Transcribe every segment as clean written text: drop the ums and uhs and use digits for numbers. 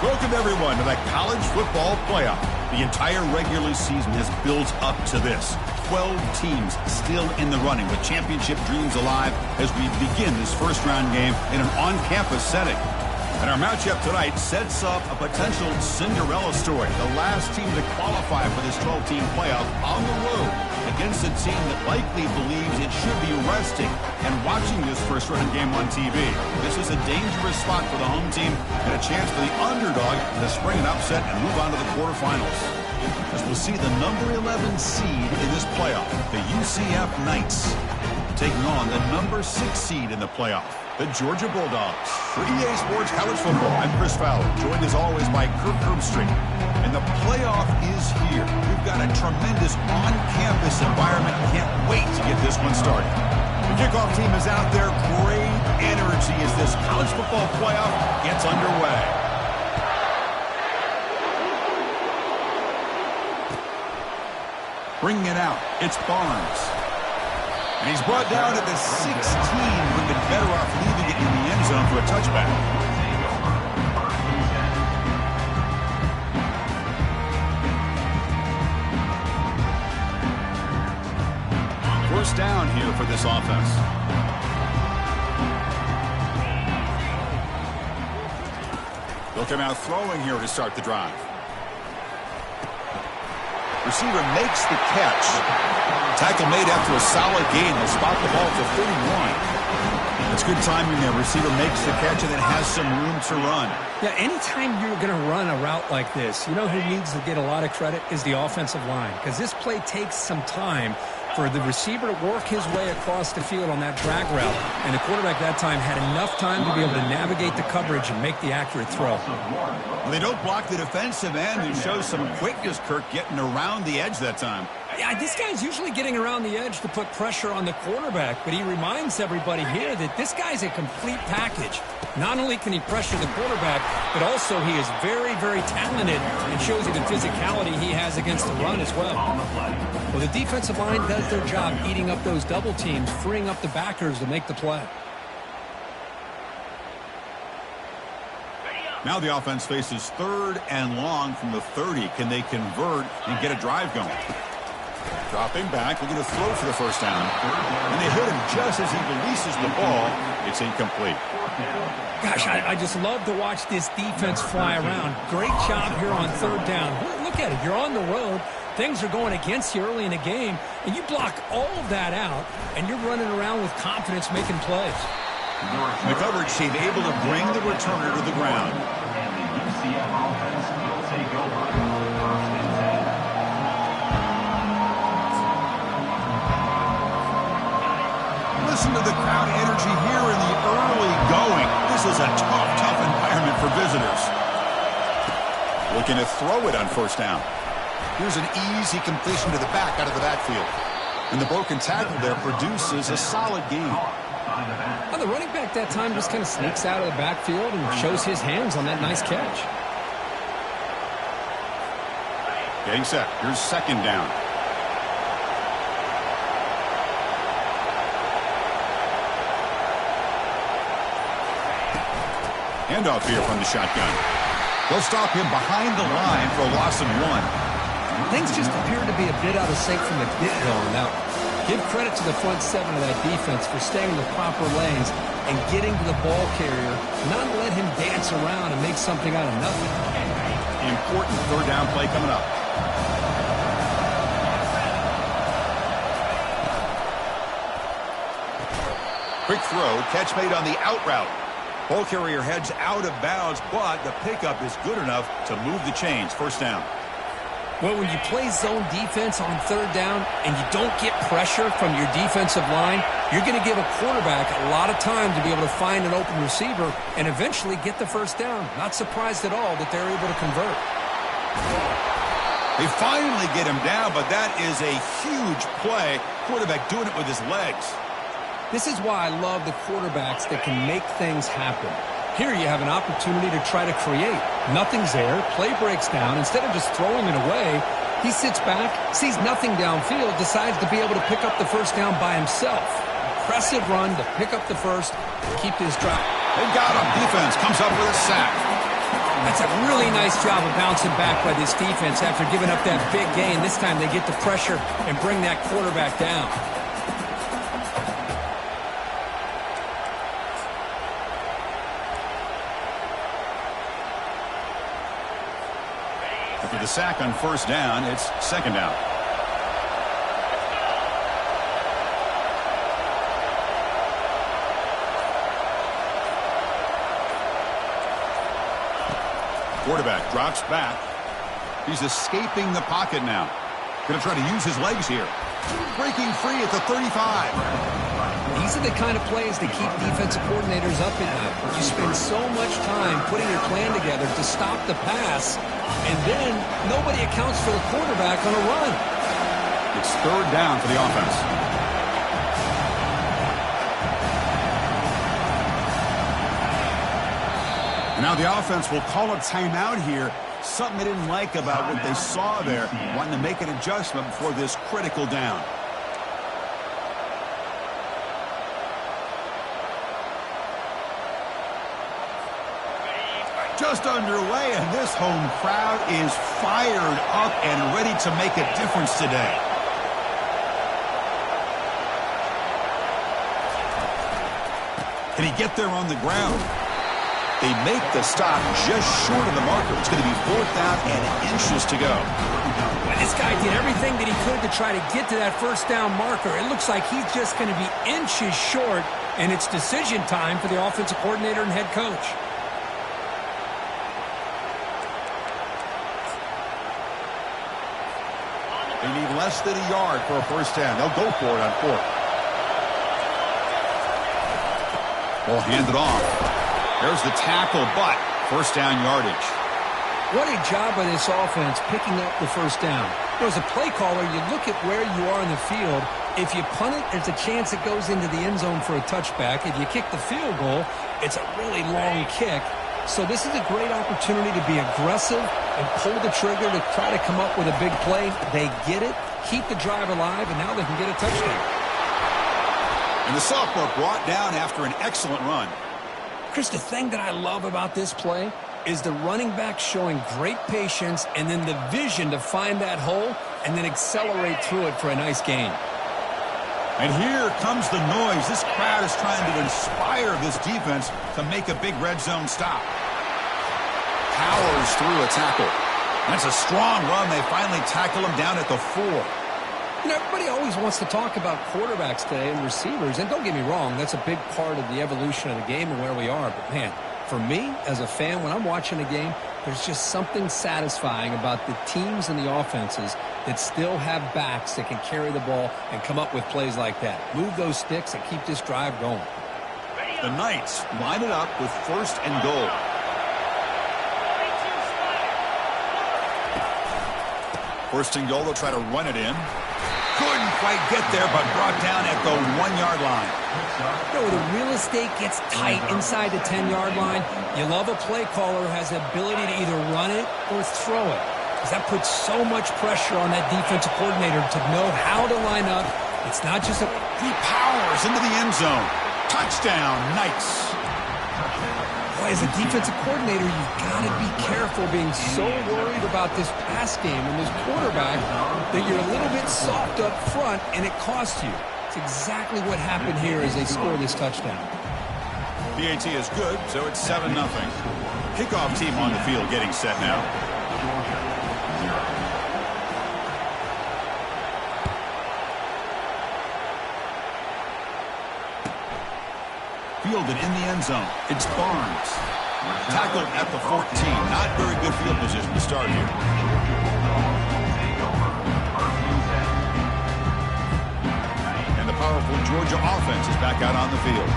Welcome, everyone, to the college football playoff. The entire regular season has built up to this. 12 teams still in the running with championship dreams alive as we begin this first-round game in an on-campus setting. And our matchup tonight sets up a potential Cinderella story. The last team to qualify for this 12-team playoff on the road against a team that likely believes it should be resting and watching this first-round game on TV. This is a dangerous spot for the home team and a chance for the underdog to spring an upset and move on to the quarterfinals. As we'll see the number 11 seed in this playoff, the UCF Knights, taking on the number 6 seed in the playoff, the Georgia Bulldogs. For EA Sports College Football, I'm Chris Fowler, joined as always by Kirk Herbstreit. And the playoff is here. We've got a tremendous on-campus environment. Can't wait to get this one started. The kickoff team is out there. Great energy as this college football playoff gets underway. Bringing it out, it's Barnes. And he's brought down at the 16. Would have been better off leaving it in the end zone for a touchback. First down here for this offense. They'll come out throwing here to start the drive. Receiver makes the catch. Tackle made after a solid gain. They'll spot the ball for 31. It's good timing there. Receiver makes the catch and then has some room to run. Yeah, anytime you're going to run a route like this, you know who needs to get a lot of credit is the offensive line. Because this play takes some time for the receiver to work his way across the field on that drag route. And the quarterback that time had enough time to be able to navigate the coverage and make the accurate throw. Well, they don't block the defensive end and show some quickness, Kirk, getting around the edge that time. Yeah, this guy's usually getting around the edge to put pressure on the quarterback, but he reminds everybody here that this guy's a complete package. Not only can he pressure the quarterback, but also he is very, very talented and shows you the physicality he has against the run as well. Well, the defensive line does their job eating up those double teams, freeing up the backers to make the play. Now the offense faces 3rd and long from the 30. Can they convert and get a drive going? Dropping back, looking to throw for the first down. And they hit him just as he releases the ball. It's incomplete. Gosh, I just love to watch this defense fly around. Great job here on 3rd down. Look at it. You're on the road. Things are going against you early in the game, and you block all of that out, and you're running around with confidence making plays. The coverage team able to bring the returner to the ground. Listen to the crowd energy here in the early going. This is a tough environment for visitors. Looking to throw it on 1st down. Here's an easy completion to the back out of the backfield. And the broken tackle there produces a solid gain. Well, the running back that time just kind of sneaks out of the backfield and shows his hands on that nice catch. Getting set. Here's 2nd down. Handoff here from the shotgun. They'll stop him behind the line for a loss of 1. Things just appear to be a bit out of sync from the get-go on that one. Give credit to the front 7 of that defense for staying in the proper lanes and getting to the ball carrier, not let him dance around and make something out of nothing. Important 3rd down play coming up. Quick throw, catch made on the out route. Ball carrier heads out of bounds, but the pickup is good enough to move the chains. 1st down. Well, when you play zone defense on 3rd down and you don't get pressure from your defensive line, you're going to give a quarterback a lot of time to be able to find an open receiver and eventually get the 1st down. Not surprised at all that they're able to convert. They finally get him down, but that is a huge play. Quarterback doing it with his legs. This is why I love the quarterbacks that can make things happen. Here you have an opportunity to try to create. Nothing's there. Play breaks down. Instead of just throwing it away, he sits back, sees nothing downfield, decides to be able to pick up the 1st down by himself. Impressive run to pick up the 1st, keep his drive. They've got him. Defense comes up with a sack. That's a really nice job of bouncing back by this defense after giving up that big gain. This time they get the pressure and bring that quarterback down. After the sack on first down, it's second down. Quarterback drops back. He's escaping the pocket now. Going to try to use his legs here. Breaking free at the 35. These are the kind of plays that keep defensive coordinators up at night. You spend so much time putting your plan together to stop the pass, and then nobody accounts for the quarterback on a run. It's third down for the offense. Now the offense will call a timeout here. Something they didn't like about what they saw there. Wanting to make an adjustment before this critical down. Just underway, and this home crowd is fired up and ready to make a difference today. Can he get there on the ground? They make the stop just short of the marker. It's going to be fourth down and inches to go. Well, this guy did everything that he could to try to get to that first down marker. It looks like he's just going to be inches short, and it's decision time for the offensive coordinator and head coach. They need less than a yard for a first down. They'll go for it on fourth. Ball handed off. There's the tackle, but first down yardage. What a job by this offense picking up the first down. As a play caller, you look at where you are in the field. If you punt it, there's a chance it goes into the end zone for a touchback. If you kick the field goal, it's a really long kick. So this is a great opportunity to be aggressive and pull the trigger to try to come up with a big play. They get it, keep the drive alive, and now they can get a touchdown. And the sophomore brought down after an excellent run. Chris, the thing that I love about this play is the running back showing great patience and then the vision to find that hole and then accelerate through it for a nice gain. And here comes the noise. This crowd is trying to inspire this defense to make a big red zone stop. Powers through a tackle. That's a strong run. They finally tackle him down at the 4. You know, everybody always wants to talk about quarterbacks today and receivers, and don't get me wrong, that's a big part of the evolution of the game and where we are. But, man, for me, as a fan, when I'm watching a game, there's just something satisfying about the teams and the offenses that still have backs that can carry the ball and come up with plays like that. Move those sticks and keep this drive going. The Knights line it up with first and goal. First and goal, they'll try to run it in. Couldn't quite get there, but brought down at the 1-yard line. You know, the real estate gets tight inside the 10-yard line. You love a play caller who has the ability to either run it or throw it, because that puts so much pressure on that defensive coordinator to know how to line up. It's not just a... He powers into the end zone. Touchdown, Knights. Boy, as a defensive coordinator, you've got to be careful being so worried about this pass game and this quarterback that you're a little bit soft up front, and it costs you. It's exactly what happened here as they score this touchdown. PAT is good, so it's 7-0. Kickoff team on the field getting set now. Fielded in the end zone. It's Barnes. Tackled at the 14. Not very good field position to start here. And the powerful Georgia offense is back out on the field.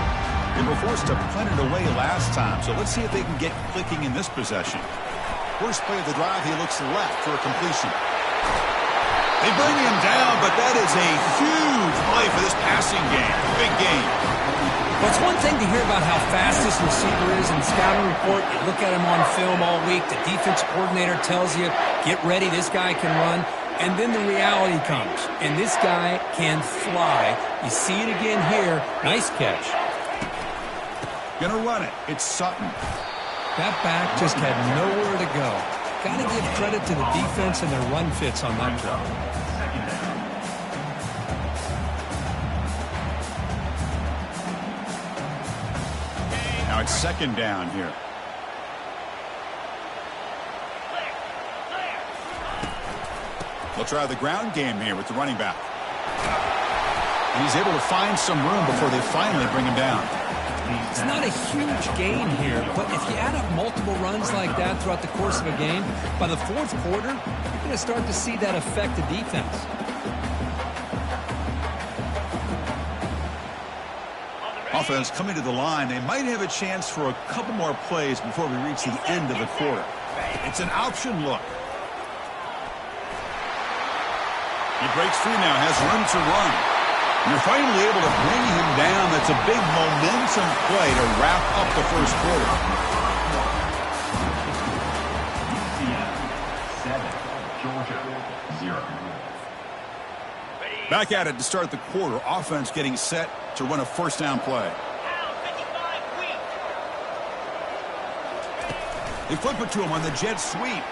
They were forced to punt it away last time, so let's see if they can get clicking in this possession. First play of the drive, he looks left for a completion. They bring him down, but that is a huge play for this passing game. Big game. Well, it's one thing to hear about how fast this receiver is in the scouting report. You look at him on film all week. The defensive coordinator tells you, get ready, this guy can run. And then the reality comes, and this guy can fly. You see it again here. Nice catch. Gonna run it. It's Sutton. That back just had nowhere to go. Got to give credit to the defense and their run fits on that play. Now it's second down here. They'll try the ground game here with the running back. And he's able to find some room before they finally bring him down. It's not a huge gain here, but if you add up multiple runs like that throughout the course of a game, by the fourth quarter, you're going to start to see that affect the defense. Offense coming to the line. They might have a chance for a couple more plays before we reach the end of the quarter. It's an option look. He breaks free now, has room to run. You're finally able to bring him down. That's a big momentum play to wrap up the first quarter. 7, Georgia 0. Back at it to start the quarter. Offense getting set to run a first down play. They flip it to him on the jet sweep.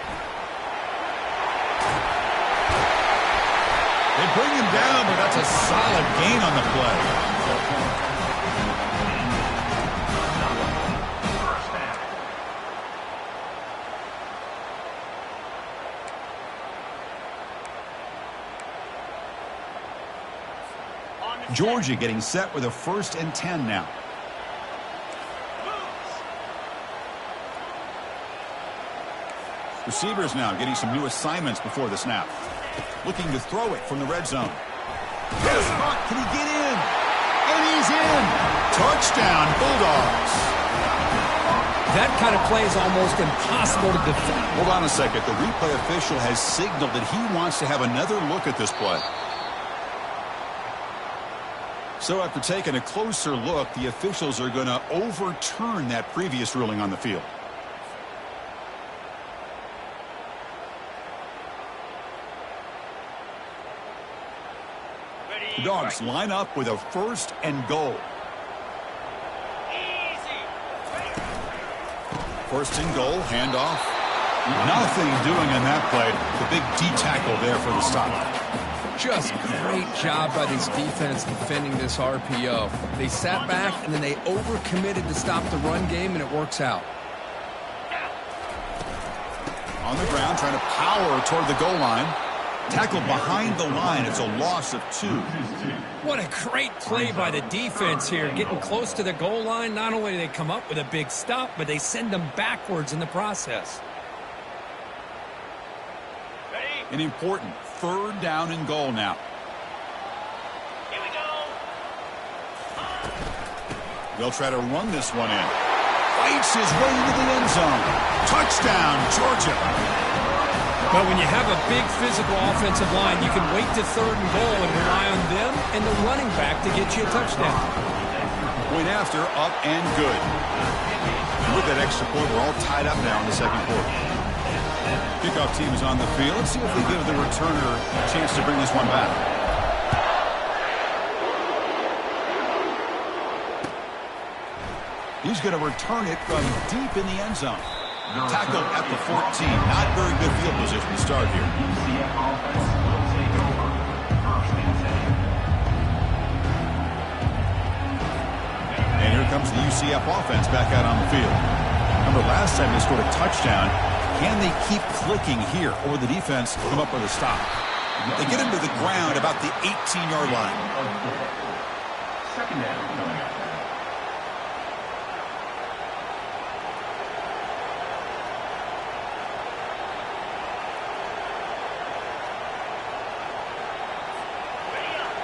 They bring him down, but that's a solid gain on the play. Georgia getting set with a 1st and 10 now. Receivers now getting some new assignments before the snap. Looking to throw it from the red zone. Can he get in? And he's in. Touchdown, Bulldogs. That kind of play is almost impossible to defend. Hold on a second. The replay official has signaled that he wants to have another look at this play. So after taking a closer look, the officials are going to overturn that previous ruling on the field. The Dogs line up with a 1st and goal. 1st and goal, handoff. Nothing doing in that play. The big D tackle there for the stop. Just great job by this defense defending this RPO. They sat back and then they overcommitted to stop the run game, and it works out. On the ground, trying to power toward the goal line. Tackled behind the line. It's a loss of 2. What a great play by the defense here. Getting close to the goal line, not only do they come up with a big stop, but they send them backwards in the process. An important 3rd down and goal now. Here we go. They'll try to run this one in. Fights his way into the end zone. Touchdown, Georgia. But when you have a big physical offensive line, you can wait to 3rd and goal and rely on them and the running back to get you a touchdown. Point after, up and good. And with that extra point, we're all tied up now in the second quarter. Kickoff team is on the field. Let's see if they give the returner a chance to bring this one back. He's going to return it from deep in the end zone. Tackled at the 14. Not very good field position to start here. And here comes the UCF offense back out on the field. Remember, last time they scored a touchdown. Can they keep clicking here, or the defense come up with a stop? They get him to the ground about the 18-yard line. 2nd down coming up.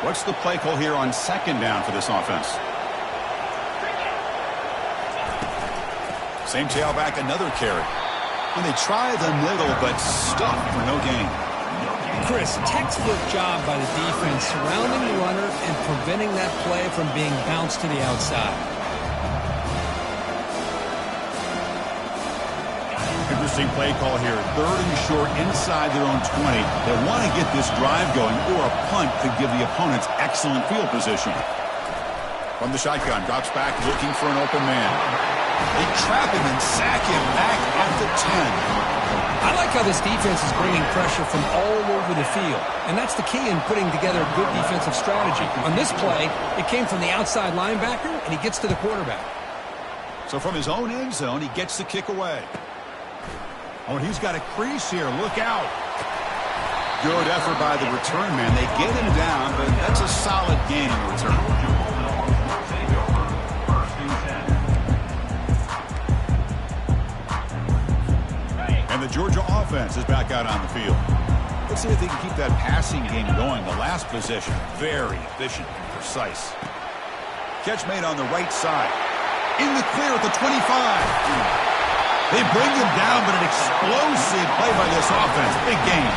What's the play call here on 2nd down for this offense? Same tailback, another carry. And they try the middle, but stuck for no gain. Chris, textbook job by the defense surrounding the runner and preventing that play from being bounced to the outside. Interesting play call here. 3rd and short inside their own 20. They want to get this drive going, or a punt could give the opponents excellent field position. From the shotgun, drops back looking for an open man. They trap him and sack him back at the 10. I like how this defense is bringing pressure from all over the field, and that's the key in putting together a good defensive strategy. On this play, it came from the outside linebacker, and he gets to the quarterback. So from his own end zone, he gets the kick away. Oh, and he's got a crease here. Look out. Good effort by the return man. They get him down, but that's a solid gain in return. And the Georgia offense is back out on the field. Let's see if they can keep that passing game going. The last possession, very efficient and precise. Catch made on the right side. In the clear at the 25. They bring him down, but an explosive play by this offense. Big game.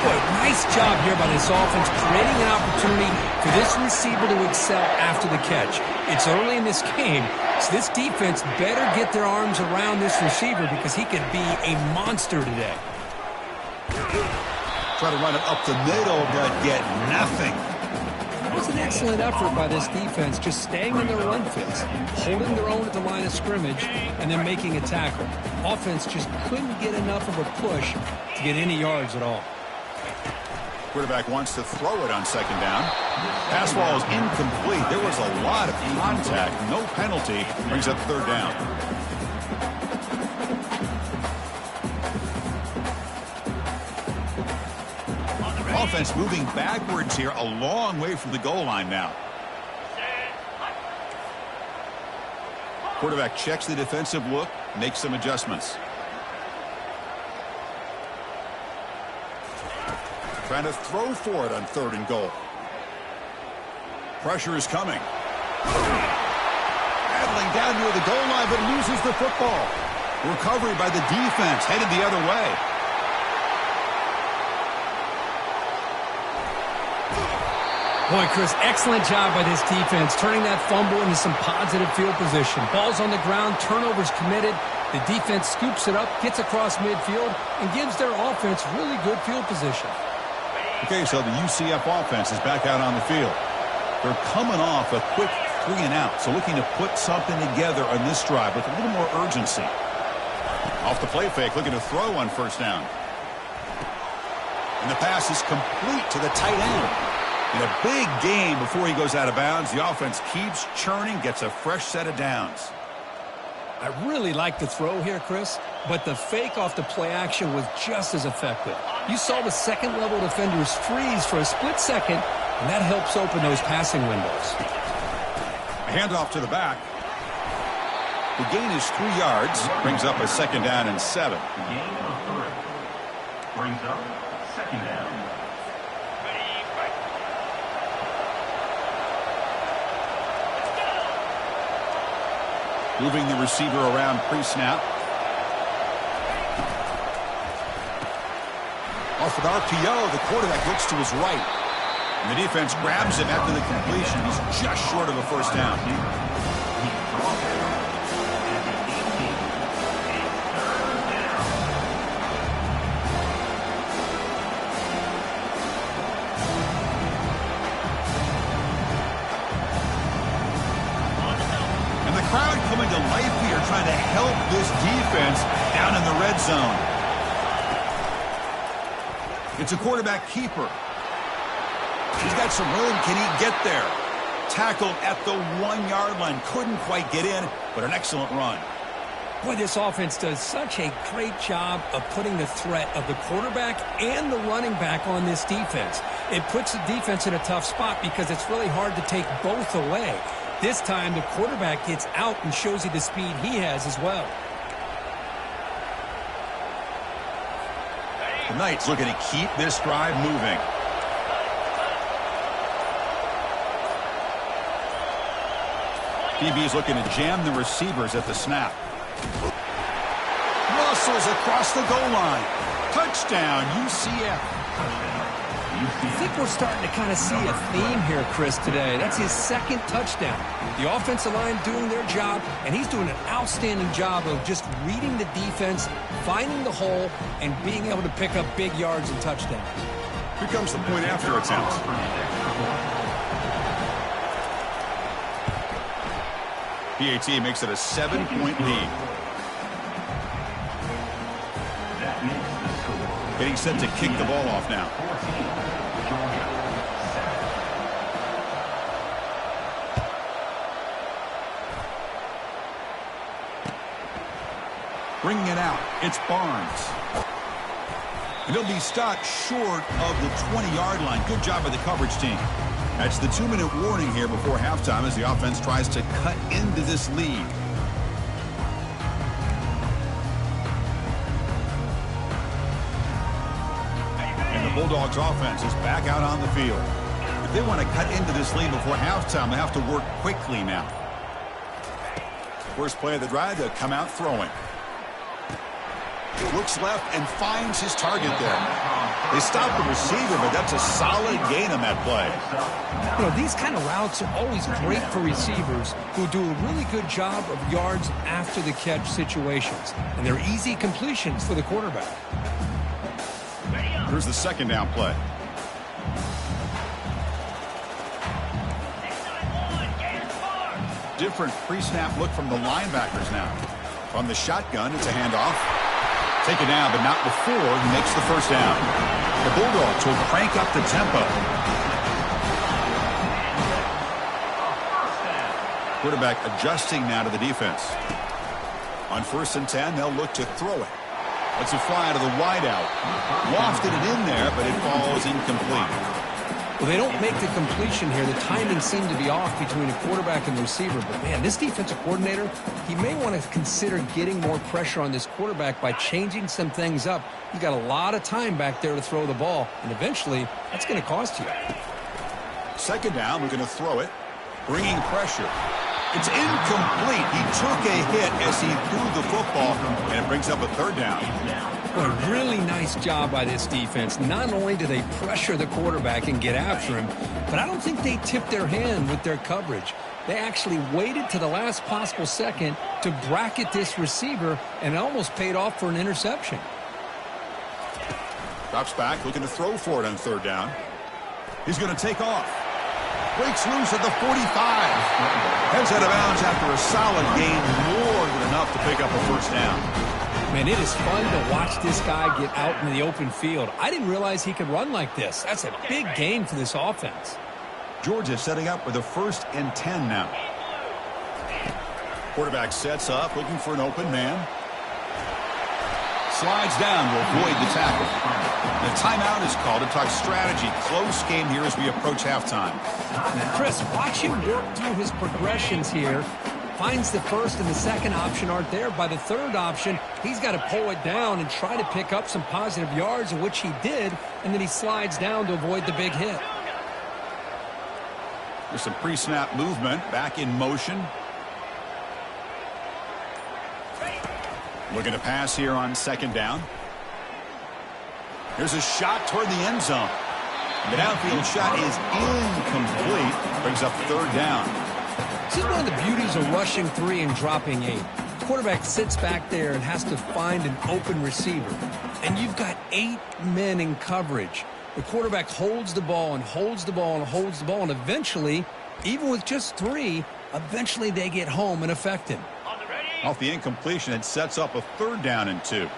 Boy, nice job here by this offense, creating an opportunity for this receiver to excel after the catch. It's early in this game, so this defense better get their arms around this receiver because he could be a monster today. Try to run it up the middle, but get nothing. It was an excellent effort by this defense, just staying in their run fits, holding their own at the line of scrimmage, and then making a tackle. Offense just couldn't get enough of a push to get any yards at all. Quarterback wants to throw it on second down. Pass ball is incomplete. There was a lot of contact. No penalty. Brings up third down. Offense moving backwards here, a long way from the goal line now. Quarterback checks the defensive look, makes some adjustments. Trying to throw for it on third and goal. Pressure is coming. Battling down near the goal line, but loses the football. Recovery by the defense, headed the other way. Boy, Chris, excellent job by this defense, turning that fumble into some positive field position. Ball's on the ground, turnovers committed. The defense scoops it up, gets across midfield, and gives their offense really good field position. Okay, so the UCF offense is back out on the field. They're coming off a quick 3 and out, so looking to put something together on this drive with a little more urgency. Off the play fake, looking to throw on first down. And the pass is complete to the tight end. In a big game before he goes out of bounds, the offense keeps churning, gets a fresh set of downs. I really like the throw here, Chris, but the fake off the play action was just as effective. You saw the second-level defenders freeze for a split second, and that helps open those passing windows. A handoff to the back. The gain is 3 yards, brings up a second down and 7. Gain of 3. Brings up second down. Moving the receiver around pre-snap. Off an RPO, the quarterback looks to his right. And the defense grabs him after the completion. He's just short of a first down. Crowd coming to life here, trying to help this defense down in the red zone. It's a quarterback keeper. He's got some room. Can he get there? Tackled at the 1-yard line. Couldn't quite get in, but an excellent run. Boy, this offense does such a great job of putting the threat of the quarterback and the running back on this defense. It puts the defense in a tough spot because it's really hard to take both away. This time, the quarterback gets out and shows you the speed he has as well. The Knights looking to keep this drive moving. DB's looking to jam the receivers at the snap. Muscles across the goal line. Touchdown, UCF. I think we're starting to kind of see a theme here, Chris, today. That's his second touchdown. The offensive line doing their job, and he's doing an outstanding job of just reading the defense, finding the hole, and being able to pick up big yards and touchdowns. Here comes the point after attempt. PAT makes it a 7-point lead. Getting set to kick the ball off now. Bringing it out, it's Barnes. And he'll be stopped short of the 20-yard line. Good job by the coverage team. That's the 2-minute warning here before halftime as the offense tries to cut into this lead. And the Bulldogs offense is back out on the field. If they want to cut into this lead before halftime, they have to work quickly now. First play of the drive, they'll come out throwing. Looks left and finds his target there. They stopped the receiver, but that's a solid gain on that play. You know, these kind of routes are always great for receivers who do a really good job of yards after the catch situations. And they're easy completions for the quarterback. Here's the second down play. Different pre-snap look from the linebackers now. From the shotgun, it's a handoff. Taken down, but not before he makes the first down. The Bulldogs will crank up the tempo. Quarterback adjusting now to the defense. On 1st and 10, they'll look to throw it. Let's it fly to the wideout. Lofted it in there, but it falls incomplete. Well, they don't make the completion here. The timing seemed to be off between a quarterback and the receiver. But, man, this defensive coordinator, he may want to consider getting more pressure on this quarterback by changing some things up. He's got a lot of time back there to throw the ball, and eventually that's going to cost you. Second down, we're going to throw it. Bringing pressure. It's incomplete. He took a hit as he threw the football, and it brings up a third down. Well, a really nice job by this defense. Not only do they pressure the quarterback and get after him, but I don't think they tipped their hand with their coverage. They actually waited to the last possible second to bracket this receiver, and it almost paid off for an interception. Drops back, looking to throw for it on third down. He's going to take off. Breaks loose at the 45. Heads out of bounds after a solid gain, more than enough to pick up a first down. Man, it is fun to watch this guy get out in the open field. I didn't realize he could run like this. That's a big gain for this offense. Georgia setting up with a 1st and 10 now. Quarterback sets up, looking for an open man. Slides down to avoid the tackle. The timeout is called to talk strategy. Close game here as we approach halftime. Chris, watch him work through his progressions here. Finds the first and the second option aren't there. By the third option, he's got to pull it down and try to pick up some positive yards, of which he did, and then he slides down to avoid the big hit. There's some pre-snap movement, back in motion. Looking to pass here on second down. Here's a shot toward the end zone. The downfield shot is incomplete. Brings up third down. This is one of the beauties of rushing 3 and dropping 8. The quarterback sits back there and has to find an open receiver. And you've got 8 men in coverage. The quarterback holds the ball and holds the ball and holds the ball, and eventually, even with just 3, eventually they get home and affect him. Off the incompletion, it sets up a third down and 2.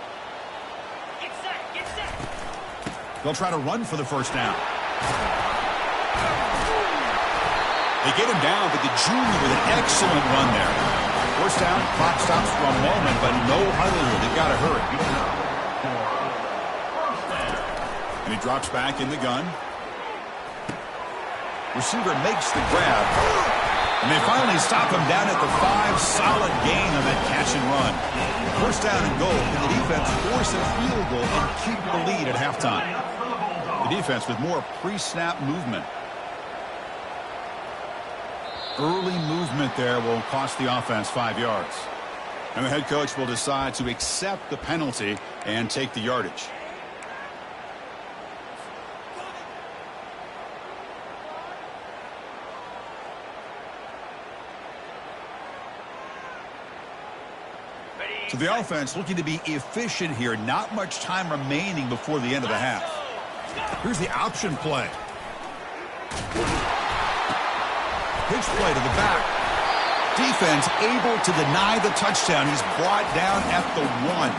They'll try to run for the first down. They get him down, but the junior with an excellent run there. First down, clock stops for a moment, but no huddle here. They've got to hurry. And he drops back in the gun. Receiver makes the grab. And they finally stop him down at the 5. Solid gain on that catch and run. First down and goal. Can the defense force a field goal and keep the lead at halftime? The defense with more pre-snap movement. Early movement there will cost the offense 5 yards. And the head coach will decide to accept the penalty and take the yardage. So the offense looking to be efficient here. Not much time remaining before the end of the half. Here's the option play. Pitch play to the back. Defense able to deny the touchdown. He's brought down at the 1.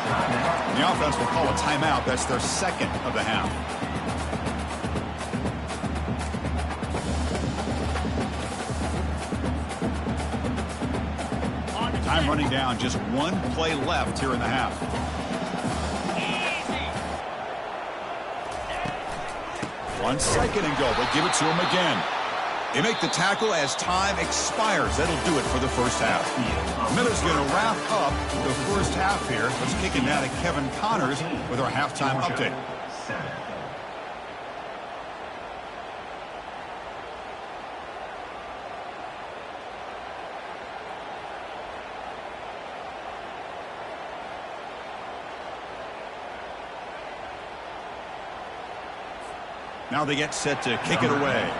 The offense will call a timeout. That's their second of the half. Time running down. Just one play left here in the half. 1 second and go. They'll give it to him again. They make the tackle as time expires. That'll do it for the first half. Miller's going to wrap up the first half here. Let's kick it now to Kevin Connors with our halftime update. Now they get set to kick it away.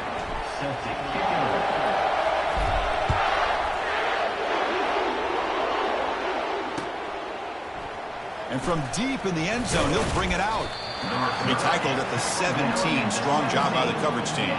And from deep in the end zone, he'll bring it out. He tackled at the 17. Strong job by the coverage team.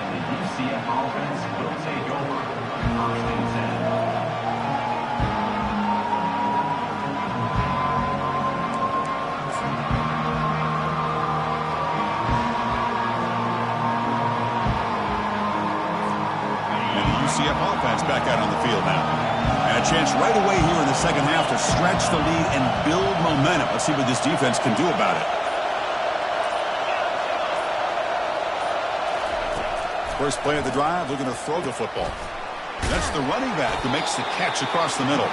UCF offense back out on the field now. And a chance right away here in the second half to stretch the lead and build momentum. Let's see what this defense can do about it. First play of the drive, looking to throw the football. That's the running back who makes the catch across the middle.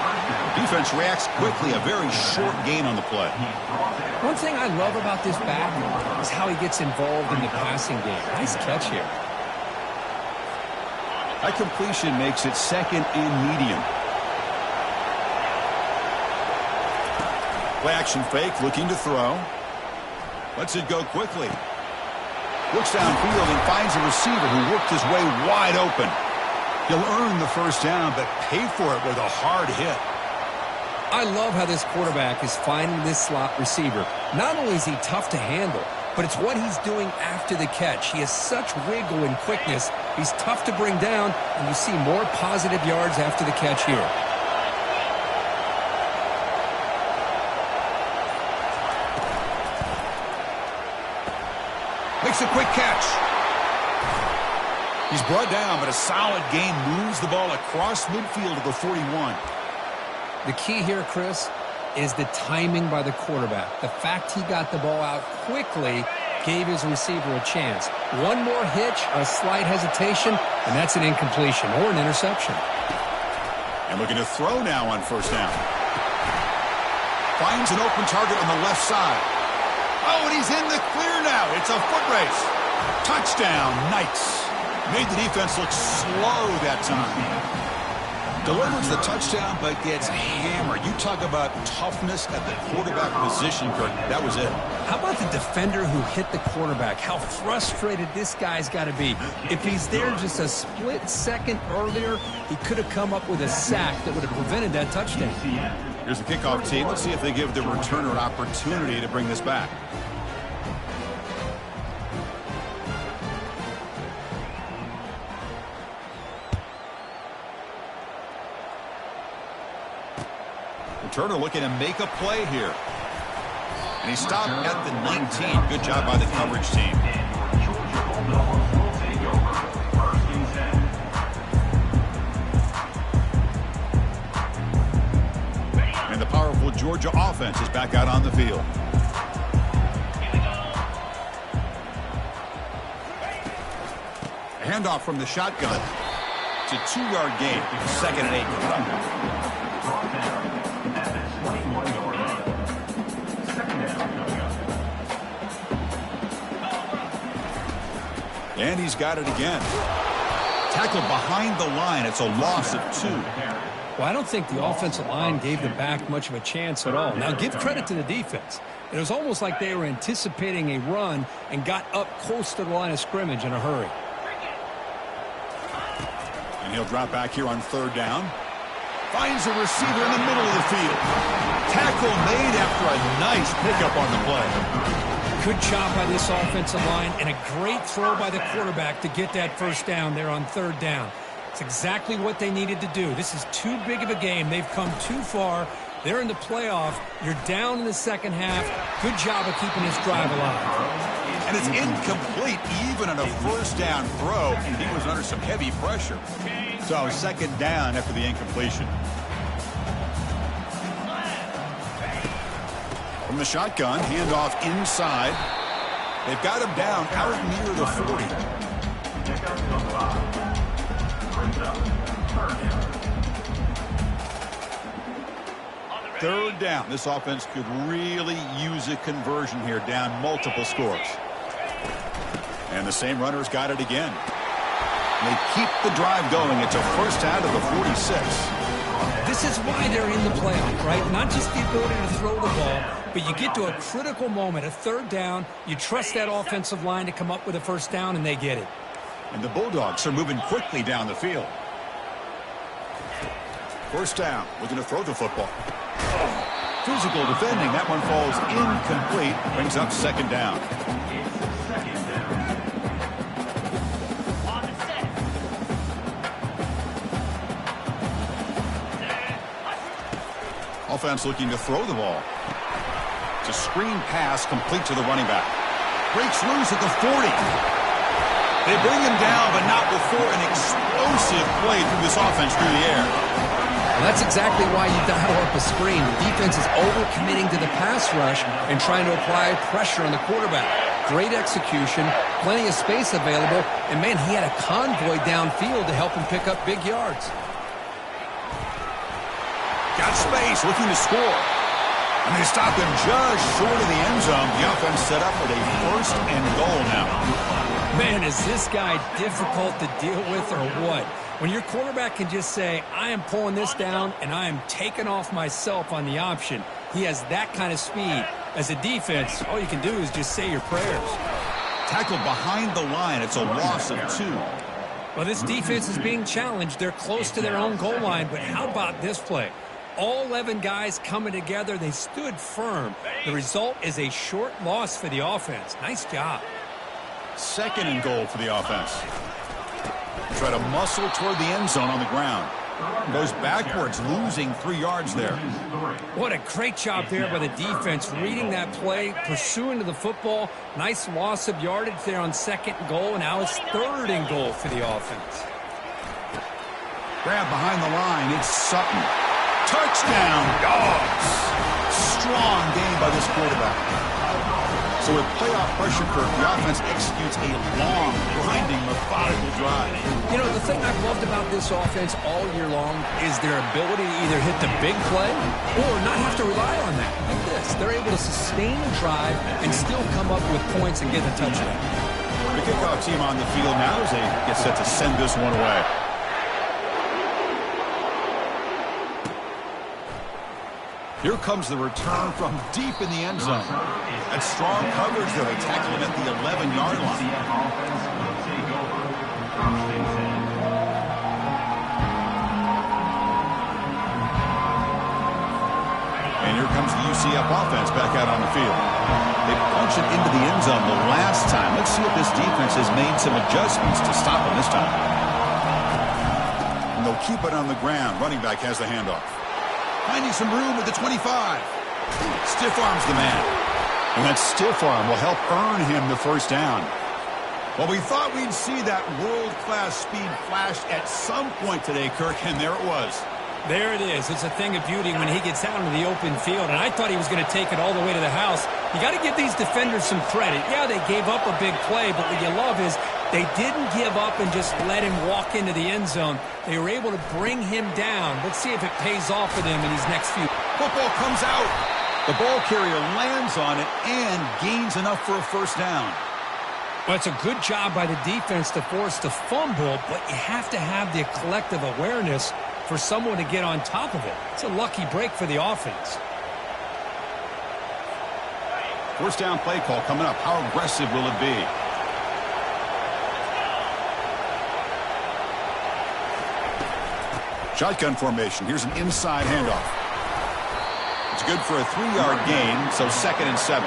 Defense reacts quickly, a very short gain on the play. One thing I love about this back is how he gets involved in the passing game. Nice catch here. That completion makes it second and medium. Play action fake, looking to throw. Lets it go quickly. Looks downfield and finds a receiver who worked his way wide open. He'll earn the first down, but pay for it with a hard hit. I love how this quarterback is finding this slot receiver. Not only is he tough to handle, but it's what he's doing after the catch. He has such wiggle and quickness. He's tough to bring down, and you see more positive yards after the catch here. Makes a quick catch. He's brought down, but a solid gain moves the ball across midfield to the 41. The key here, Chris, is the timing by the quarterback. The fact he got the ball out quickly gave his receiver a chance. One more hitch, a slight hesitation, and that's an incompletion or an interception. And looking to throw now on first down. Finds an open target on the left side. Oh, and he's in the clear now. It's a foot race. Touchdown, Knights. Made the defense look slow that time. Delivers the touchdown, but gets hammered. You talk about toughness at the quarterback position, Kirk. That was it. How about the defender who hit the quarterback? How frustrated this guy's got to be. If he's there just a split second earlier, he could have come up with a sack that would have prevented that touchdown. Here's the kickoff team. Let's see if they give the returner an opportunity to bring this back. Turner looking to make a play here. And he stopped at the 19. Good job by the coverage team. And the powerful Georgia offense is back out on the field. A handoff from the shotgun. It's a 2-yard gain. Second and 8. And he's got it again. Tackled behind the line. It's a loss of 2. Well, I don't think the offensive line gave the back much of a chance at all. Now, give credit to the defense. It was almost like they were anticipating a run and got up close to the line of scrimmage in a hurry. And he'll drop back here on third down. Finds a receiver in the middle of the field. Tackle made after a nice pickup on the play. Good job by this offensive line and a great throw by the quarterback to get that first down there on third down. It's exactly what they needed to do. This is too big of a game. They've come too far. They're in the playoff. You're down in the second half. Good job of keeping this drive alive. And it's incomplete even on a first down throw. He was under some heavy pressure. So second down after the incompletion. From the shotgun, handoff inside. They've got him down out near the 40. Third down. This offense could really use a conversion here, down multiple scores. And the same runner's got it again. They keep the drive going. It's a first out of the 46. This is why they're in the playoff, right? Not just the ability to throw the ball, but you get to a critical moment, a third down. You trust that offensive line to come up with a first down, and they get it. And the Bulldogs are moving quickly down the field. First down. Looking to throw the football. Physical defending. That one falls incomplete. Brings up second down. Offense looking to throw the ball. It's a screen pass complete to the running back. Breaks loose at the 40. They bring him down, but not before an explosive play through this offense through the air. Well, that's exactly why you dial up a screen. The defense is overcommitting to the pass rush and trying to apply pressure on the quarterback. Great execution, plenty of space available, and man, he had a convoy downfield to help him pick up big yards. Got space, looking to score. And they stop him just short of the end zone. The offense set up with a first and goal now. Man, is this guy difficult to deal with or what? When your quarterback can just say, I am pulling this down and I am taking off myself on the option. He has that kind of speed. As a defense, all you can do is just say your prayers. Tackled behind the line. It's a loss of 2. Well, this defense is being challenged. They're close to their own goal line, but how about this play? All 11 guys coming together. They stood firm. The result is a short loss for the offense. Nice job. Second and goal for the offense. Try to muscle toward the end zone on the ground. Goes backwards, losing 3 yards there. What a great job there by the defense, reading that play, pursuing to the football. Nice loss of yardage there on second and goal, and now it's third and goal for the offense. Grab behind the line. It's Sutton. Touchdown, Dogs. Strong game by this quarterback. So with playoff pressure, Kirk, the offense executes a long, grinding, methodical drive. You know, the thing I've loved about this offense all year long is their ability to either hit the big play or not have to rely on that. Like this, they're able to sustain a drive and still come up with points and get the touchdown. The kickoff team on the field now as they get set to send this one away. Here comes the return from deep in the end zone. That strong coverage there. They tackle him at the 11-yard line. And here comes the UCF offense back out on the field. They punch it into the end zone the last time. Let's see if this defense has made some adjustments to stop him this time. And they'll keep it on the ground. Running back has the handoff. Finding some room at the 25. Stiff arms the man. And that stiff arm will help earn him the first down. Well, we thought we'd see that world-class speed flash at some point today, Kirk, and there it was. There it is. It's a thing of beauty when he gets out into the open field, and I thought he was going to take it all the way to the house. You got to give these defenders some credit. Yeah, they gave up a big play, but what you love is they didn't give up and just let him walk into the end zone. They were able to bring him down. Let's see if it pays off for them in these next few. Football comes out. The ball carrier lands on it and gains enough for a first down. Well, it's a good job by the defense to force the fumble, but you have to have the collective awareness for someone to get on top of it. It's a lucky break for the offense. First down play call coming up. How aggressive will it be? Shotgun formation. Here's an inside handoff. It's good for a 3-yard gain, so 2nd and 7.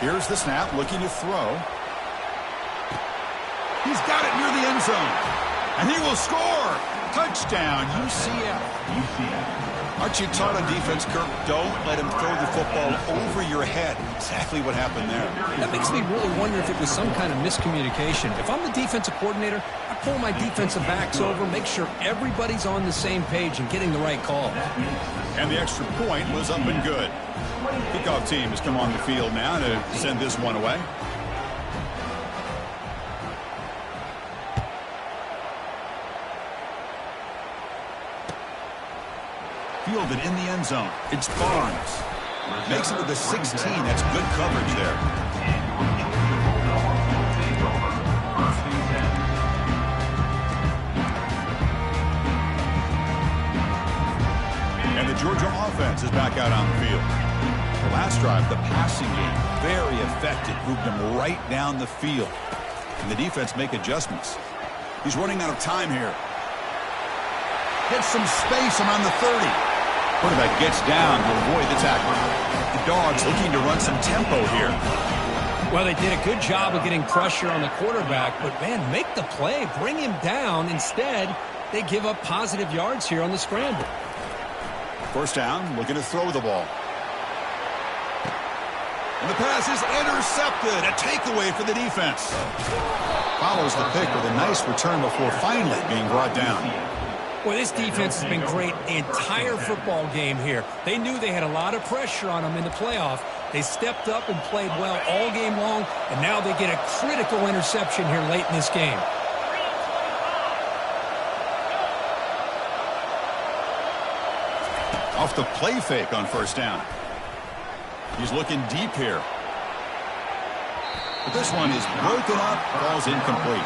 Here's the snap, looking to throw. He's got it near the end zone. And he will score. Touchdown, UCF. Aren't you taught on defense, Kirk? Don't let him throw the football over your head. Exactly what happened there. That makes me really wonder if it was some kind of miscommunication. If I'm the defensive coordinator, I pull my defensive backs over, make sure everybody's on the same page and getting the right call. And the extra point was up and good. Kickoff team has come on the field now to send this one away. Fielded in the end zone. It's Barnes. Makes it to the 16. That's good coverage there. And the Georgia offense is back out on the field. The last drive, the passing game, very effective. Moved him right down the field. And the defense make adjustments. He's running out of time here. Gets some space around the 30. Quarterback gets down to avoid the tackle. The Dogs looking to run some tempo here. Well, they did a good job of getting pressure on the quarterback, but, man, make the play. Bring him down. Instead, they give up positive yards here on the scramble. First down, looking to throw the ball. And the pass is intercepted. A takeaway for the defense. Follows the pick with a nice return before finally being brought down. Well, this defense has been great the entire football game here. They knew they had a lot of pressure on them in the playoff. They stepped up and played well all game long, and now they get a critical interception here late in this game. Off the play fake on first down. He's looking deep here. But this one is broken up, falls incomplete.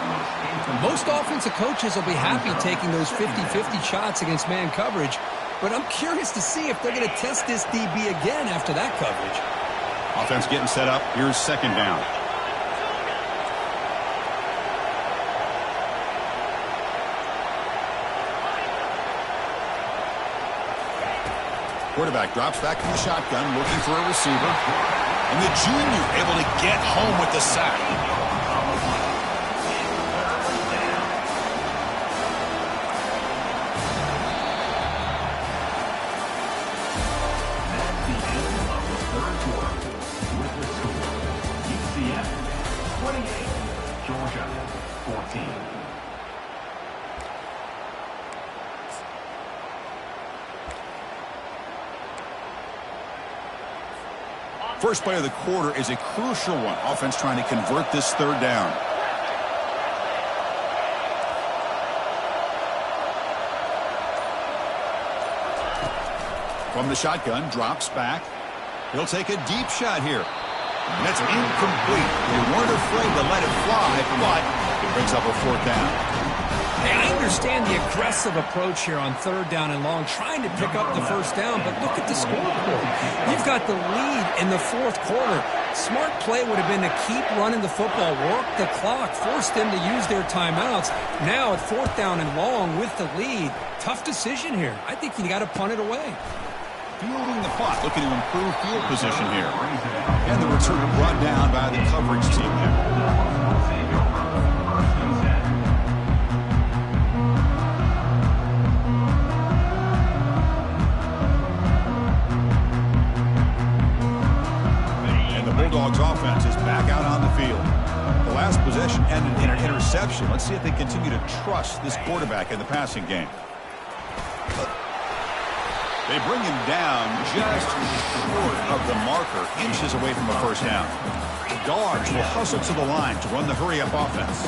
Most offensive coaches will be happy taking those 50-50 shots against man coverage, but I'm curious to see if they're going to test this DB again after that coverage. Offense getting set up. Here's second down. Quarterback drops back from the shotgun, looking for a receiver. And the junior able to get home with the sack. That's the end of the third quarter. With the score, UCF 28, Georgia 14. First play of the quarter is a crucial one. Offense trying to convert this third down. From the shotgun, drops back. He'll take a deep shot here. And that's incomplete. They weren't afraid to let it fly, but it brings up a fourth down. Hey, I understand the aggressive approach here on third down and long, trying to pick up the first down, but look at the scoreboard. You've got the lead in the fourth quarter. Smart play would have been to keep running the football, work the clock, force them to use their timeouts. Now at fourth down and long with the lead, tough decision here. I think you got to punt it away. Fielding the punt, looking to improve field position here. And the return brought down by the coverage team there. Bulldogs offense is back out on the field. The last possession ended in an interception. Let's see if they continue to trust this quarterback in the passing game. They bring him down just short of the marker, inches away from a first down. The Dogs will hustle to the line to run the hurry-up offense.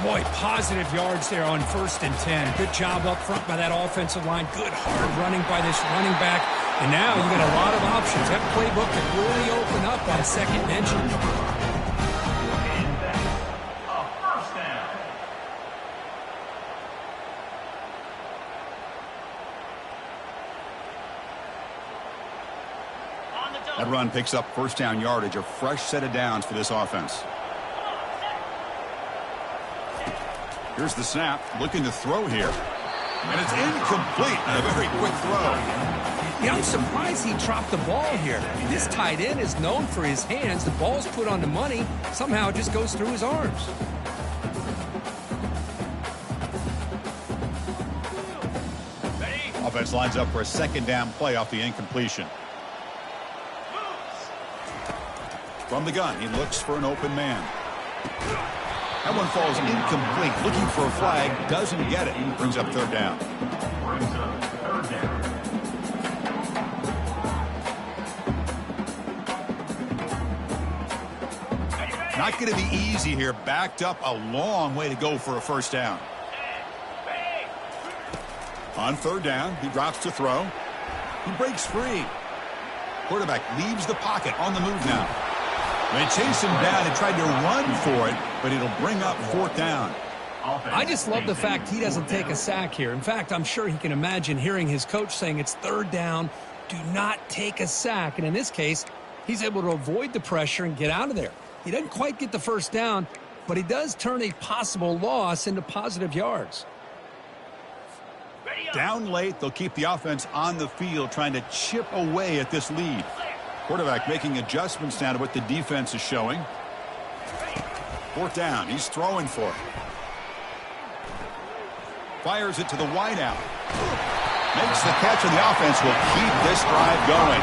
Boy, positive yards there on 1st and 10. Good job up front by that offensive line. Good hard running by this running back. And now you got a lot of options. That playbook can really open up on second and entry. And that's a first down. That run picks up first down yardage, a fresh set of downs for this offense. Here's the snap, looking to throw here. And it's incomplete. A very quick throw. Yeah, I'm surprised he dropped the ball here. This tight end is known for his hands. The ball's put on the money. Somehow it just goes through his arms. Offense lines up for a second down play off the incompletion. From the gun, he looks for an open man. That one falls incomplete. Looking for a flag, doesn't get it. Brings up third down. Not going to be easy here. Backed up a long way to go for a first down. On third down, he drops to throw. He breaks free. Quarterback leaves the pocket on the move now. They chase him down and tried to run for it, but it'll bring up fourth down. I just love the fact he doesn't take a sack here. In fact, I'm sure he can imagine hearing his coach saying it's third down, do not take a sack. And in this case, he's able to avoid the pressure and get out of there. He doesn't quite get the first down, but he does turn a possible loss into positive yards. Down late, they'll keep the offense on the field trying to chip away at this lead. Quarterback making adjustments now to what the defense is showing. Fourth down, he's throwing for it. Fires it to the wideout. Makes the catch, and the offense will keep this drive going.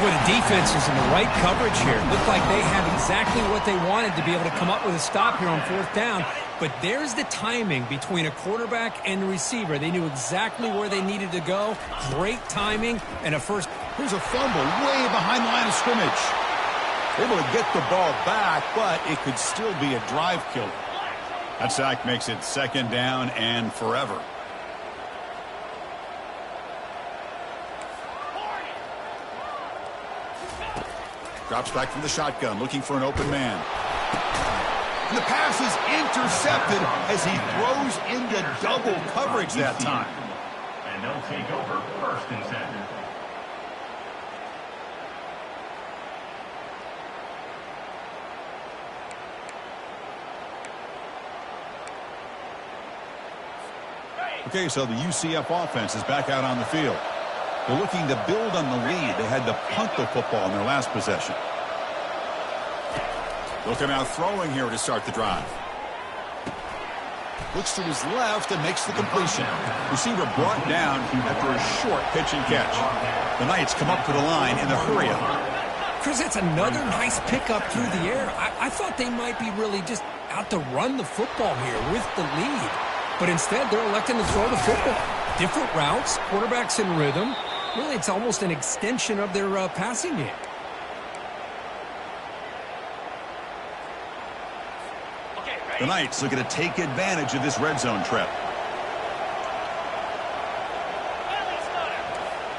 Well, the defense is in the right coverage here. Looked like they had exactly what they wanted to be able to come up with a stop here on fourth down. But there's the timing between a quarterback and the receiver. They knew exactly where they needed to go. Great timing and a first. Here's a fumble way behind the line of scrimmage. Able to get the ball back, but it could still be a drive killer. That sack makes it second down and forever. Drops back from the shotgun, looking for an open man. And the pass is intercepted as he throws into double coverage that time. And they'll take over first and 10. Okay, so the UCF offense is back out on the field. They're looking to build on the lead. They had to punt the football in their last possession. They'll come out throwing here to start the drive. Looks to his left and makes the completion. Receiver brought down after a short pitch and catch. The Knights come up to the line in a hurry-up. Chris, that's another nice pickup through the air. I thought they might be really just out to run the football here with the lead. But instead, they're electing to throw the football. Different routes, quarterbacks in rhythm. Really, it's almost an extension of their passing game. The Knights looking to take advantage of this red zone trip.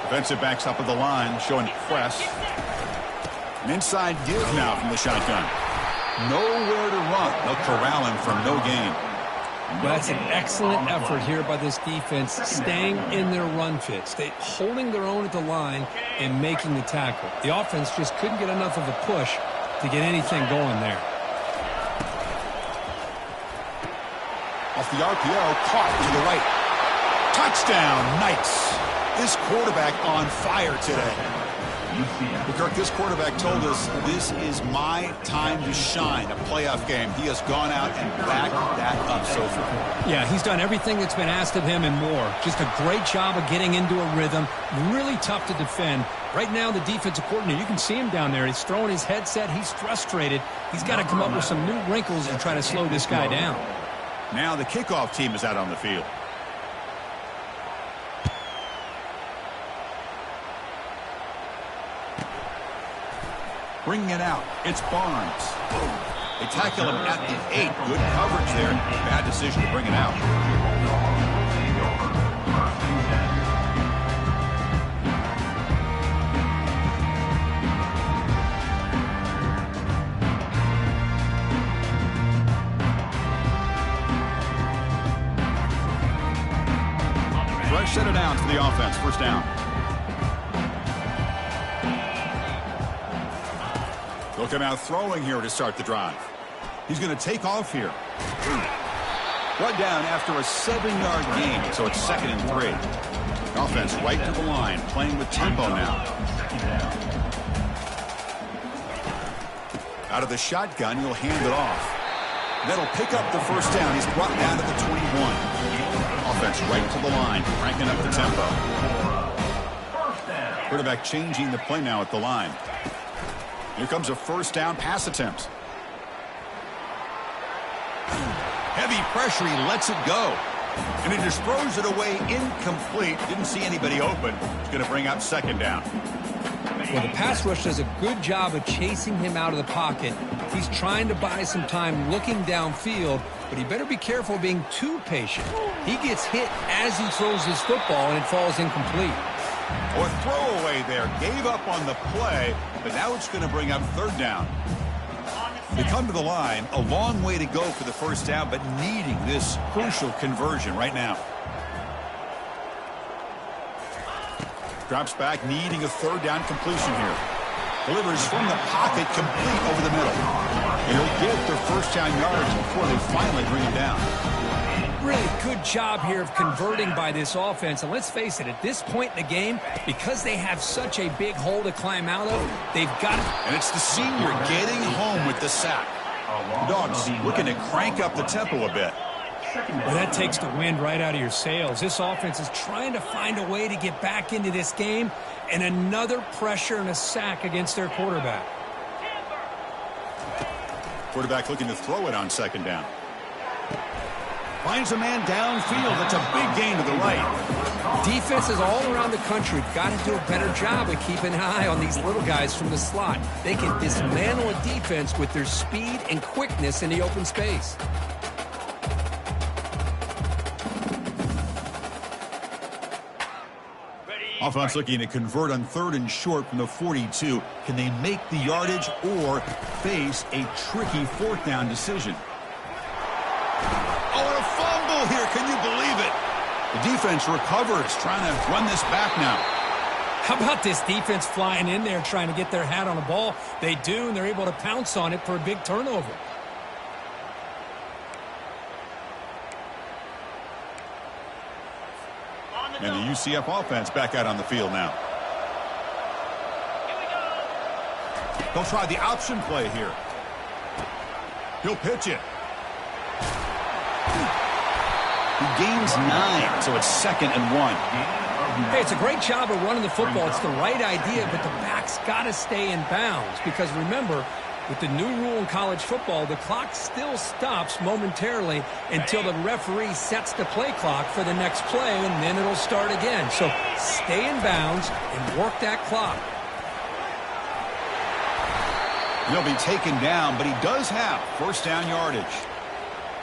Defensive backs up at the line, showing press. An inside give now from the shotgun. Nowhere to run. They'll corral him from no gain. Well, that's an excellent effort here by this defense, staying in their run fit, holding their own at the line and making the tackle. The offense just couldn't get enough of a push to get anything going there. Off the RPO, caught to the right. Touchdown, Knights. This quarterback on fire today. Well, Kirk, this quarterback told us this is my time to shine, a playoff game. He has gone out and backed that up so far. Yeah, he's done everything that's been asked of him and more. Just a great job of getting into a rhythm. Really tough to defend. Right now, the defensive coordinator, you can see him down there. He's throwing his headset. He's frustrated. He's got to come up with some new wrinkles and try to slow this guy down. Now the kickoff team is out on the field. Bringing it out, it's Barnes. They tackle him at the 8. Good coverage there. Bad decision to bring it out. Fresh set it down to the offense. First down. They'll come out throwing here to start the drive. He's going to take off here. Brought down after a 7-yard gain, so it's 2nd and 3. Offense right to the line, playing with tempo now. Out of the shotgun, he'll hand it off. That'll pick up the first down. He's brought down to the 21. Offense right to the line, cranking up the tempo. Quarterback changing the play now at the line. Here comes a first down pass attempt. Heavy pressure, he lets it go. And he just throws it away incomplete. Didn't see anybody open. It's going to bring up second down. Well, the pass rush does a good job of chasing him out of the pocket. He's trying to buy some time looking downfield, but he better be careful being too patient. He gets hit as he throws his football, and it falls incomplete. Or throwaway there. Gave up on the play, but now it's going to bring up third down. They come to the line, a long way to go for the first down, but needing this crucial conversion right now. Drops back, needing a third down completion here. Delivers from the pocket, complete over the middle. And he'll get their first down yards before they finally bring him down. Really good job here of converting by this offense. And let's face it, at this point in the game, because they have such a big hole to climb out of, they've got it. And it's the senior getting home with the sack. The Dogs looking to crank up the tempo a bit. Well, that takes the wind right out of your sails. This offense is trying to find a way to get back into this game, and another pressure and a sack against their quarterback. Quarterback looking to throw it on second down. Finds a man downfield. That's a big gain to the right. Defenses all around the country got to do a better job of keeping an eye on these little guys from the slot. They can dismantle a defense with their speed and quickness in the open space. Offense looking to convert on third and short from the 42. Can they make the yardage or face a tricky fourth down decision? Oh, and a fumble here. Can you believe it? The defense recovers, trying to run this back now. How about this defense flying in there trying to get their hat on the ball? They do, and they're able to pounce on it for a big turnover. And the UCF offense back out on the field now. They'll try the option play here. He'll pitch it. He gains 9, so it's 2nd and 1. Hey, it's a great job of running the football. It's the right idea, but the back's got to stay in bounds. Because remember, with the new rule in college football, the clock still stops momentarily until the referee sets the play clock for the next play, and then it'll start again. So stay in bounds and work that clock. He'll be taken down, but he does have first down yardage.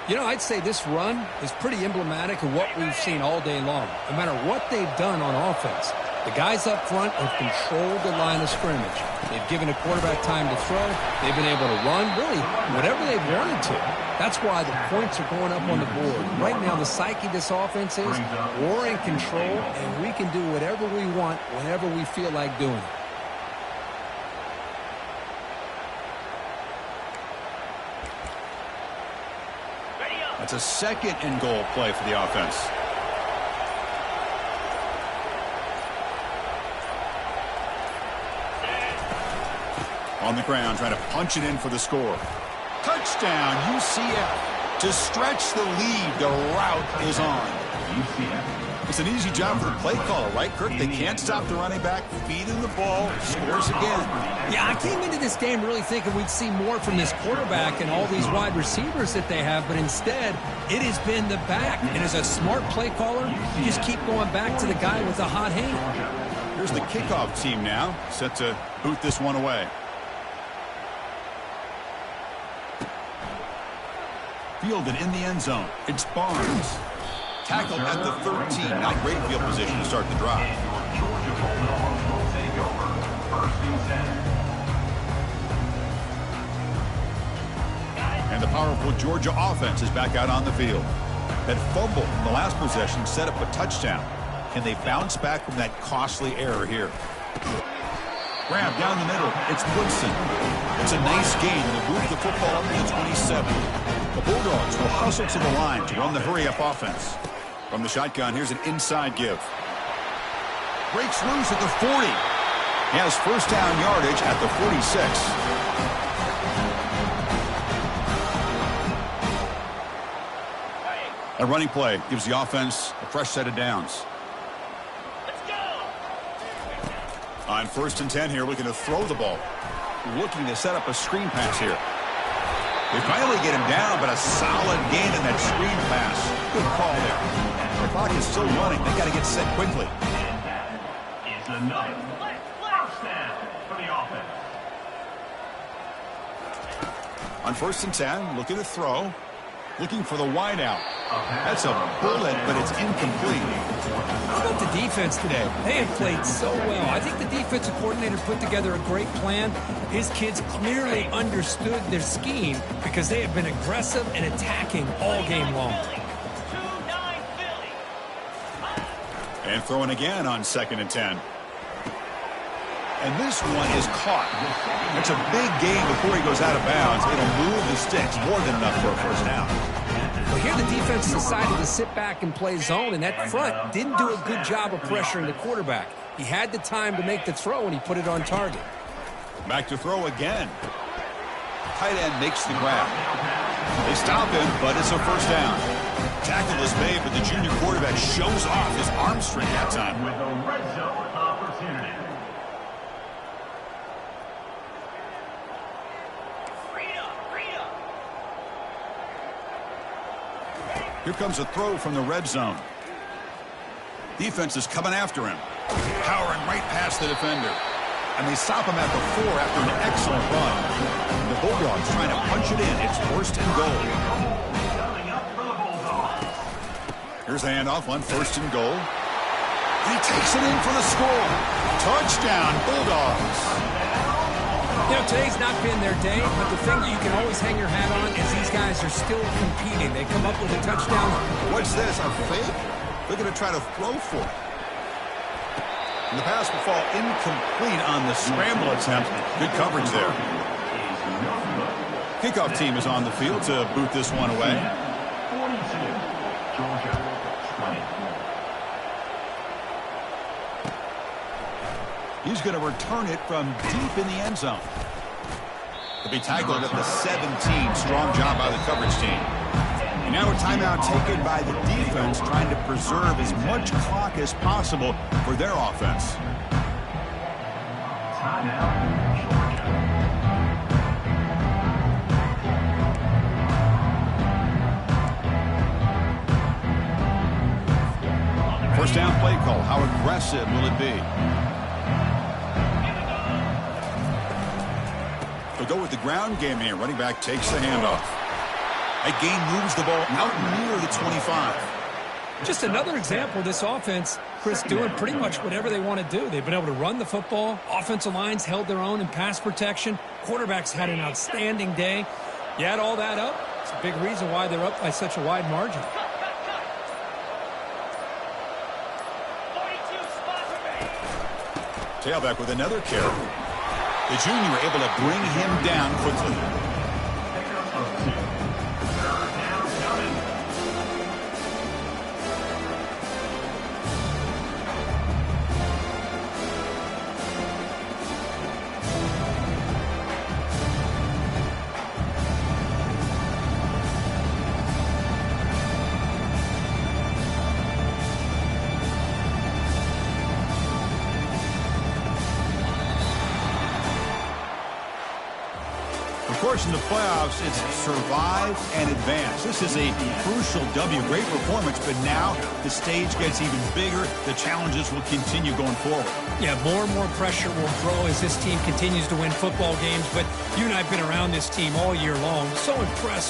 You know, I'd say this run is pretty emblematic of what we've seen all day long. No matter what they've done on offense, the guys up front have controlled the line of scrimmage. They've given a quarterback time to throw. They've been able to run, really, whatever they've wanted to. That's why the points are going up on the board. Right now, the psyche of this offense is we're in control, and we can do whatever we want whenever we feel like doing it. That's a 2nd and goal play for the offense. On the ground, trying to punch it in for the score. Touchdown, UCF. To stretch the lead, the route is on. UCF. It's an easy job for the play caller, right, Kirk? They can't stop the running back, feed him the ball, scores again. Yeah, I came into this game really thinking we'd see more from this quarterback and all these wide receivers that they have, but instead, it has been the back. And as a smart play caller, you just keep going back to the guy with the hot hand. Here's the kickoff team now, set to boot this one away. Fielded in the end zone. It's Barnes. Tackled at the 13. Not great field position to start the drive. And the powerful Georgia offense is back out on the field. That fumble in the last possession set up a touchdown. Can they bounce back from that costly error here? Grab down the middle. It's Woodson. It's a nice gain. They'll move the football up to the 27. The Bulldogs will hustle to the line to run the hurry-up offense. From the shotgun, here's an inside give. Breaks loose at the 40. He has first down yardage at the 46. A running play gives the offense a fresh set of downs. On 1st and 10 here, looking to throw the ball. Looking to set up a screen pass here. They finally get him down, but a solid gain in that screen pass. Good call there. The clock is still running. They got to get set quickly. And that is another first down for the offense. On 1st and 10, looking to throw. Looking for the wide out. That's a bullet, but it's incomplete. How about the defense today? They have played so well. I think the defensive coordinator put together a great plan. His kids clearly understood their scheme because they have been aggressive and attacking all game long. And throwing again on 2nd and 10. And this one is caught. It's a big gain before he goes out of bounds. It'll move the sticks more than enough for a first down. Well, here the defense decided to sit back and play zone, and that front didn't do a good job of pressuring the quarterback. He had the time to make the throw, and he put it on target. Back to throw again. Tight end makes the grab. They stop him, but it's a first down. Tackle is made, but the junior quarterback shows off his arm strength that time. With a red zone opportunity. Here comes a throw from the red zone. Defense is coming after him. Powering right past the defender. And they stop him at the 4 after an excellent run. The Bulldogs trying to punch it in. It's 1st and goal. Here's the handoff on 1st and goal. He takes it in for the score. Touchdown, Bulldogs. You know, today's not been their day, but the thing that you can always hang your hat on is these guys are still competing. They come up with a touchdown. What's this, a fake? They're going to try to throw for it. And the pass will fall incomplete on the scramble attempt. Good coverage there. Kickoff team is on the field to boot this one away. 42, Georgia 20. He's going to return it from deep in the end zone. He'll be tackled at the 17. Strong job by the coverage team. And now a timeout taken by the defense, trying to preserve as much clock as possible for their offense. Timeout, Georgia. First down play call. How aggressive will it be? They'll go with the ground game here. Running back takes the handoff. That gain moves the ball out near the 25. Just another example of this offense, Chris, doing pretty much whatever they want to do. They've been able to run the football. Offensive lines held their own in pass protection. Quarterbacks had an outstanding day. You add all that up, it's a big reason why they're up by such a wide margin. Tailback with another carry. The junior able to bring him down quickly. Of course, in the playoffs, it's survive and advance. This is a crucial W. Great performance, but now the stage gets even bigger. The challenges will continue going forward. Yeah, more and more pressure will grow as this team continues to win football games, but you and I have been around this team all year long. So impressed